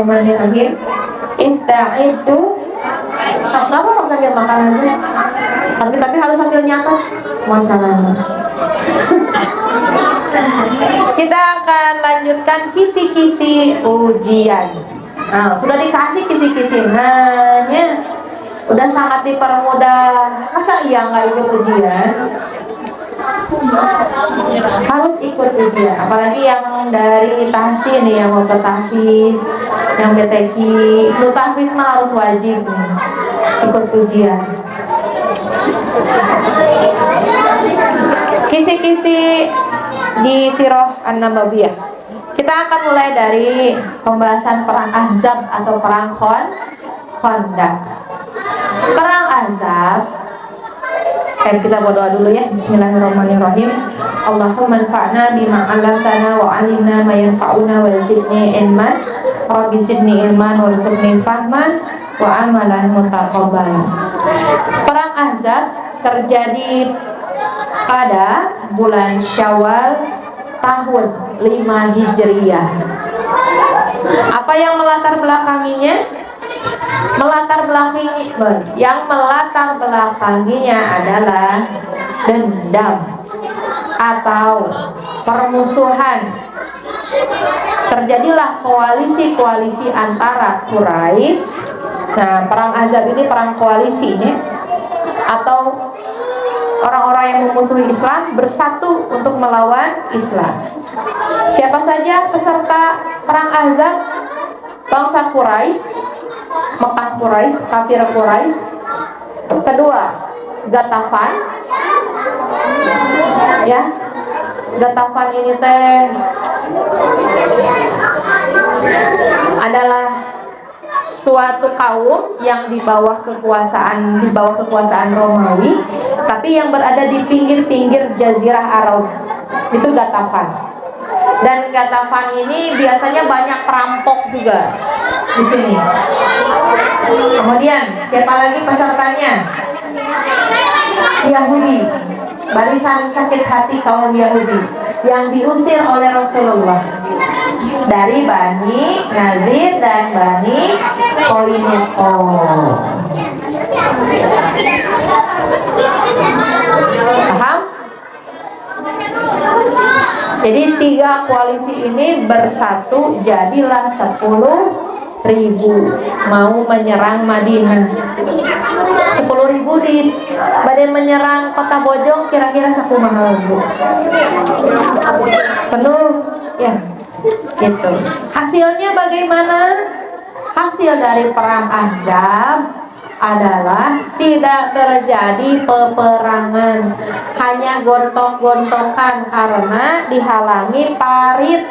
Bismillahirrahmanirrahim. Ista'iddu. Nggak apa sambil makan aja. Tapi harus sambil nyatet. Makanannya. Kita akan lanjutkan kisi-kisi ujian. Nah, sudah dikasih kisi-kisi, hanya udah sangat dipermudah. Masa iya nggak ikut ujian? Harus ikut ujian. Apalagi yang dari tahsin nih, yang mau ke tahfiz, yang BTQ, ikut tahfiz mah harus wajib nih, ikut ujian. Kisi-kisi di Sirah An-Nabawiyah. Kita akan mulai dari pembahasan perang Ahzab atau perang Khandaq. Perang Ahzab, kita berdoa dulu ya. Bismillahirrahmanirrahim. Allahumma anfa'na bima 'allamtana wa 'allimna ma yanfa'una wa zidni ilman. Rabbi zidni ilman warzuqni fahman wa amalan mutaqabbalan. Perang Ahzab terjadi pada bulan Syawal tahun 5 Hijriyah. Apa yang melatar belakanginya? Yang melatar belakanginya adalah dendam atau permusuhan. Terjadilah koalisi-koalisi antara Quraisy. Nah, perang Ahzab ini perang koalisinya, atau orang-orang yang memusuhi Islam bersatu untuk melawan Islam. Siapa saja peserta perang Ahzab? Bangsa Quraisy, Mekah Quraisy, kafir Quraisy. Kedua, Ghatafan. Ya, Ghatafan ini adalah suatu kaum yang di bawah kekuasaan Romawi, tapi yang berada di pinggir-pinggir Jazirah Arab. Itu Ghatafan. Dan Ghatafan ini biasanya banyak perampok juga di sini. Kemudian siapa lagi pesertanya? Yahudi, barisan sakit hati kaum Yahudi yang diusir oleh Rasulullah dari Bani Nadir dan Bani Qainuqa. Paham? Jadi 3 koalisi ini bersatu, jadilah 10.000 mau menyerang Madinah. 10.000 di badan menyerang kota Bojong, kira-kira sakumaha Bu? Penuh ya, gitu. Hasilnya bagaimana? Hasil dari perang Ahzab adalah tidak terjadi peperangan, hanya gontok-gontokan karena dihalangi parit,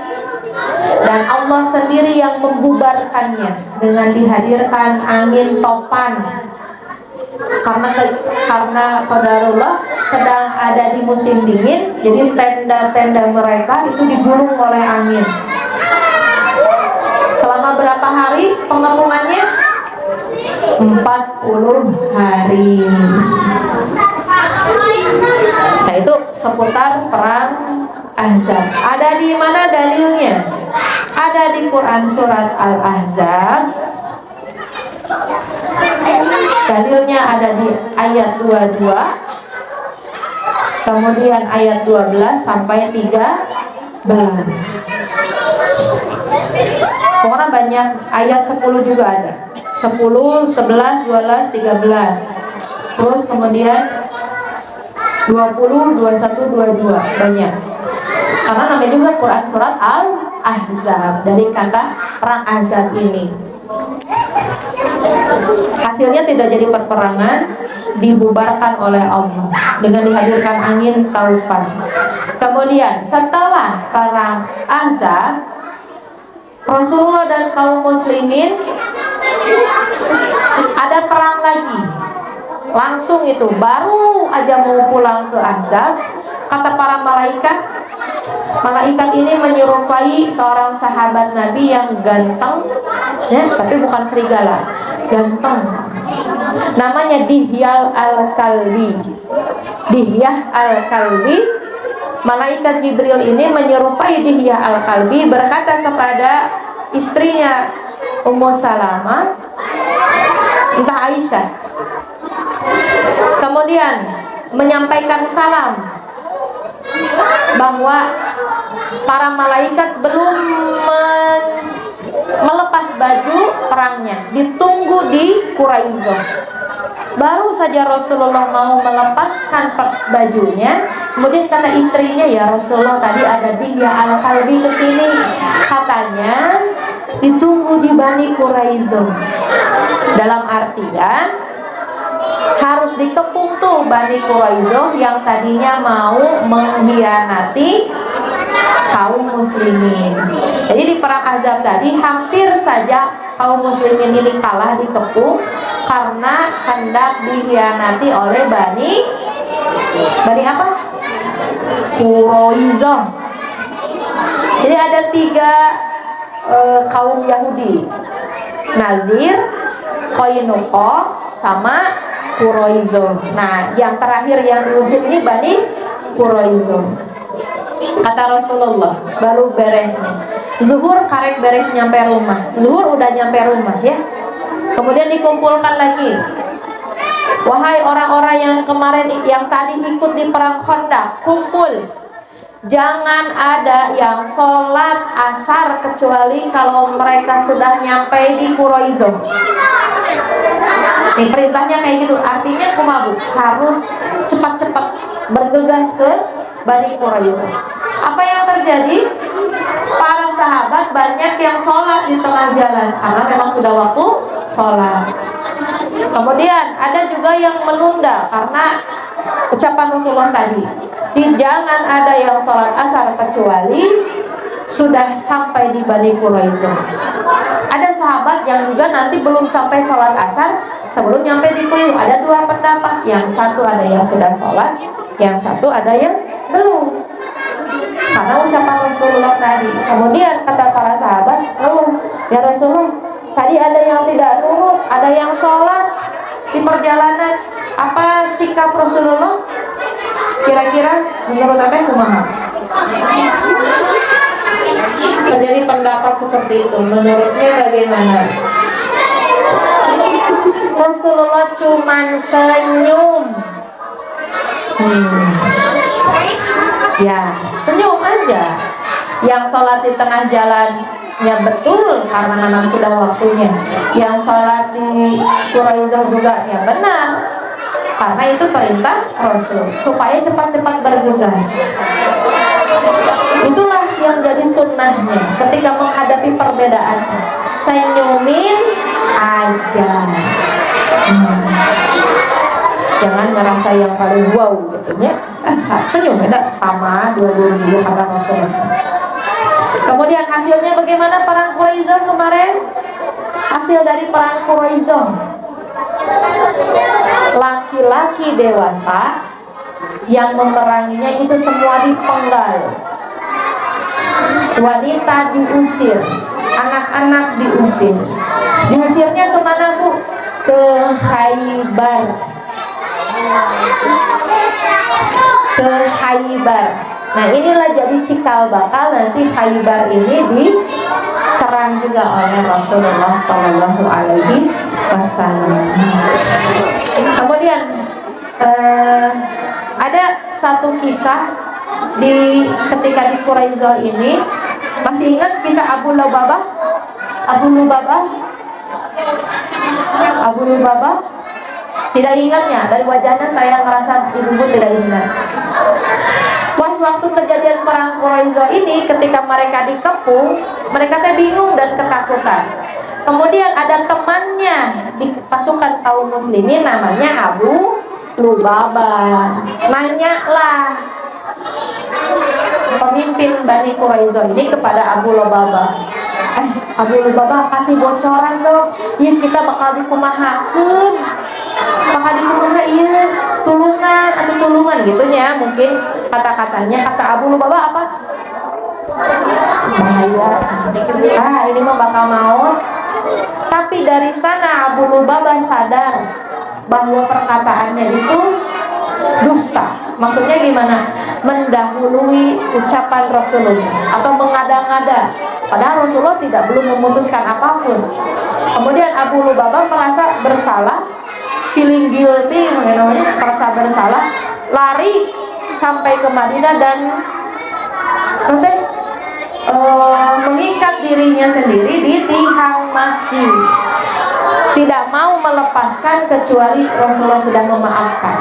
dan Allah sendiri yang membubarkannya dengan dihadirkan angin topan. Karena qadarullah sedang ada di musim dingin, jadi tenda-tenda mereka itu digulung oleh angin. Selama berapa hari pengepungannya? 40 hari. Nah, itu seputar perang Ahzab. Ada di mana dalilnya? Ada di Quran surat Al-Ahzab. Dalilnya ada di ayat 22, kemudian ayat 12 sampai 13. Pokoknya banyak, ayat 10 juga ada. 10, 11, 12, 13. Terus kemudian 20, 21, 22, banyak. Karena namanya juga Quran surat Al-Ahzab, dari kata perang Ahzab ini. Hasilnya tidak jadi perperangan, dibubarkan oleh Allah dengan dihadirkan angin taufan. Kemudian setelah perang Ahzab, Rasulullah dan kaum muslimin ada perang lagi. Langsung itu baru aja mau pulang ke Ahzab, kata para malaikat ini menyerupai seorang sahabat Nabi yang ganteng, ya, tapi bukan serigala, ganteng. Namanya Dihyal Al-Kalbi. Dihyah Al-Kalbi. Malaikat Jibril ini menyerupai Dihyah Al-Kalbi, berkata kepada istrinya, Ummu Salamah, entah Aisyah. Kemudian menyampaikan salam bahwa para malaikat belum melepas baju perangnya, ditunggu di Quraisyah. Baru saja Rasulullah mau melepaskan bajunya, kemudian kata istrinya, ya Rasulullah, tadi ada dia al-Kalbi kesini, katanya ditunggu di Bani Quraisyah. Dalam artian harus dikepung tuh Bani Quraisyah yang tadinya mau mengkhianati kaum muslimin. Jadi di perang Ahzab tadi hampir saja kaum muslimin ini kalah, dikepung karena hendak dikhianati oleh Bani apa? Quraisyah. Jadi ada 3 kaum Yahudi, Nazir, Qainuqa, sama Quraisyah. Nah, yang terakhir yang diusir ini Bani Quraisyah. Kata Rasulullah, baru beres nih, zuhur karek beres nyampe rumah. Zuhur udah nyampe rumah ya. Kemudian dikumpulkan lagi. Wahai orang-orang yang kemarin, yang tadi ikut di perang Khandaq, kumpul. Jangan ada yang sholat asar kecuali kalau mereka sudah nyampe di Quraisyah. Ini perintahnya kayak gitu. Artinya kumaha, harus cepat-cepat bergegas ke Bani Quraisyah. Apa yang terjadi? Para sahabat banyak yang sholat di tengah jalan karena memang sudah waktu sholat. Kemudian ada juga yang menunda karena ucapan Rasulullah tadi, jangan ada yang sholat asar kecuali sudah sampai di Bani Quraisyah. Ada sahabat yang juga nanti belum sampai sholat asar sebelum nyampe di Quraisyah. Ada 2 pendapat, yang satu ada yang sudah sholat, yang satu ada yang belum, karena ucapan Rasulullah tadi. Kemudian kata para sahabat, ya Rasulullah, tadi ada yang tidak nurut, ada yang sholat di perjalanan. Apa sikap Rasulullah? Kira-kira menurut apa kumaha? Terjadi pendapat seperti itu. Menurutnya bagaimana? Rasulullah cuman senyum. Ya, senyum aja. Yang sholat di tengah jalan, ya betul, karena memang sudah waktunya. Yang sholat di Quraisyah juga, ya benar, karena itu perintah Rasul supaya cepat-cepat bergegas. Itulah yang jadi sunnahnya ketika menghadapi perbedaan, senyumin aja. Jangan ngerasa yang paling wow gitu ya. Senyum beda sama dua-duanya kata Rasulullah. Kemudian hasilnya bagaimana perang Quraisyah kemarin? Hasil dari perang Quraisyah, laki-laki dewasa yang memeranginya itu semua dipenggal, wanita diusir, anak-anak diusir. Diusirnya kemana Bu? Ke Khaybar. Ke Khaybar. Nah inilah jadi cikal bakal nanti Khaybar ini diserang juga oleh Rasulullah Sallallahu Alaihi Wasallam. Kemudian ada satu kisah ketika di Quraisyah ini, masih ingat kisah Abu Lubabah? Tidak ingatnya, dari wajahnya saya merasa ibu tidak ingat. Pas waktu kejadian perang Quraisyah ini, ketika mereka dikepung, mereka bingung dan ketakutan. Kemudian ada temannya di pasukan kaum muslimin namanya Abu Lubabah. Nanyalah pemimpin Bani Quraisyah ini kepada Abu Lubabah, Abu Lubabah kasih bocoran dong, ya kita bakal dikumahakeun, bakal dikumaha iya tulungan atau tulungan gitunya mungkin kata-katanya. Kata Abu Lubabah apa? Bahaya, ini mah bakal maut. Tapi dari sana Abu Lubabah sadar bahwa perkataannya itu dusta. Maksudnya gimana? Mendahului ucapan Rasulullah atau mengada-ngada. Padahal Rasulullah belum memutuskan apapun. Kemudian Abu Lubabah merasa bersalah, feeling guilty, namanya merasa bersalah, lari sampai ke Madinah dan mengikat dirinya sendiri di tiang masjid. Tidak mau melepaskan kecuali Rasulullah sudah memaafkan.